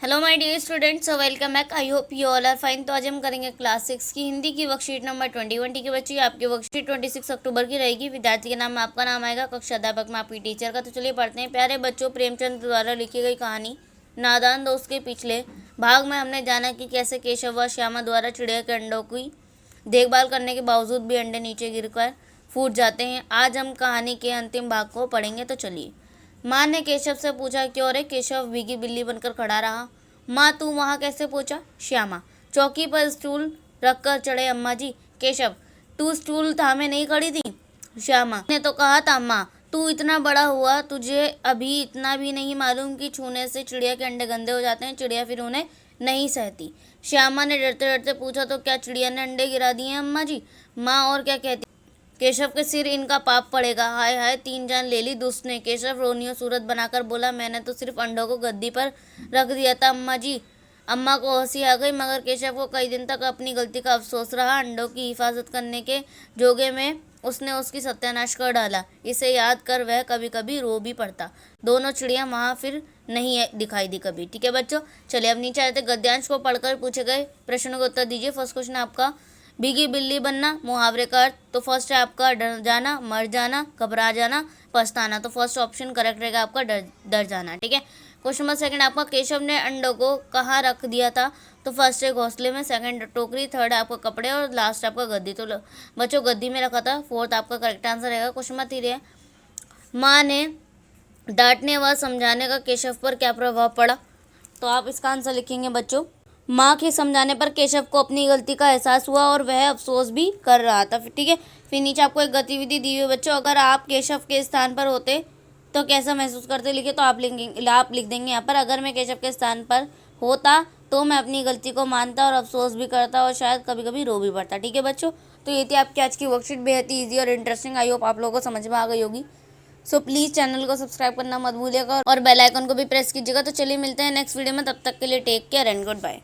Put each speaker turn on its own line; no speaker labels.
Hello my dear students, so welcome back. I hope you all are fine. तो आज हम करेंगे class 6 की हिंदी की वर्कशीट नंबर 21 के बच्चे। आपकी वर्कशीट 26 अक्टूबर की रहेगी। विद्यार्थी के नाम में आपका नाम आएगा, कक्षा अध्यापक में आपकी टीचर का। तो चलिए पढ़ते हैं। प्यारे बच्चों, प्रेमचंद द्वारा लिखी गई कहानी नादान दोस्त के पिछले भाग में हमने जाना कि कैसे केशव व श्यामा द्वारा चिड़िया के अंडों की देखभाल करने के बावजूद भी अंडे नीचे गिरकर फूट जाते हैं। आज हम कहानी के अंतिम भाग को पढ़ेंगे। तो चलिए। माँ ने केशव से पूछा, क्यों रे? केशव भीगी बिल्ली बनकर खड़ा रहा। माँ, तू वहाँ कैसे पहुँचा? श्यामा, चौकी पर स्टूल रखकर चढ़े अम्मा जी। केशव, तू स्टूल थामे नहीं खड़ी थी? श्यामा ने तो कहा था माँ, तू इतना बड़ा हुआ, तुझे अभी इतना भी नहीं मालूम कि छूने से चिड़िया के अंडे गंदे हो जाते हैं। चिड़िया फिर उन्हें नहीं सहती। श्यामा ने डरते डरते पूछा, तो क्या चिड़िया ने अंडे गिरा दिए हैं अम्मा जी? माँ और क्या कहती? केशव के सिर इनका पाप पड़ेगा। हाय हाय, 3 जान ले ली दुष्ट ने। केशव रोनियो सूरत बनाकर बोला, मैंने तो सिर्फ अंडों को गद्दी पर रख दिया था अम्मा जी। अम्मा को हंसी आ गई, मगर केशव को कई दिन तक अपनी गलती का अफसोस रहा। अंडों की हिफाजत करने के जोगे में उसने उसकी सत्यानाश कर डाला। इसे याद कर वह कभी कभी रो भी पड़ता। दोनों चिड़िया वहाँ फिर नहीं दिखाई दी कभी। ठीक है बच्चों, चलिए अब नीचे आते। गद्यांश को पढ़कर पूछे गए प्रश्नों का उत्तर दीजिए। फर्स्ट क्वेश्चन आपका, भीगी बिल्ली बनना मुहावरे का अर्थ। तो फर्स्ट है आपका डर जाना, मर जाना, घबरा जाना, पछताना। तो फर्स्ट ऑप्शन करेक्ट रहेगा आपका डर जाना। ठीक है। क्वेश्चन नंबर सेकंड आपका, केशव ने अंडों को कहाँ रख दिया था? तो फर्स्ट है घोंसले में, सेकंड टोकरी, थर्ड है आपका कपड़े और लास्ट आपका गद्दी। तो बच्चों गद्दी में रखा था। फोर्थ आपका करेक्ट आंसर रहेगा। क्वेश्चन नंबर 3 है, माँ ने डांटने व समझाने का केशव पर क्या प्रभाव पड़ा? तो आप इसका आंसर लिखेंगे बच्चों, माँ के समझाने पर केशव को अपनी गलती का एहसास हुआ और वह अफसोस भी कर रहा था। ठीक है। फिर नीचे आपको एक गतिविधि दी हुई है बच्चों, अगर आप केशव के स्थान पर होते तो कैसा महसूस करते, लिखे। तो आप लिख देंगे यहाँ पर, अगर मैं केशव के स्थान पर होता तो मैं अपनी गलती को मानता और अफसोस भी करता और शायद कभी कभी रो भी पड़ता। ठीक है बच्चों, तो ये थी आपकी आज की वर्कशीट। बेहद ही ईजी और इंटरेस्टिंग। आई होप आप लोगों को समझ में आ गई होगी। सो प्लीज़ चैनल को सब्सक्राइब करना मत भूलिएगा और बेल आइकन को भी प्रेस कीजिएगा। तो चलिए मिलते हैं नेक्स्ट वीडियो में, तब तक के लिए take care and good bye.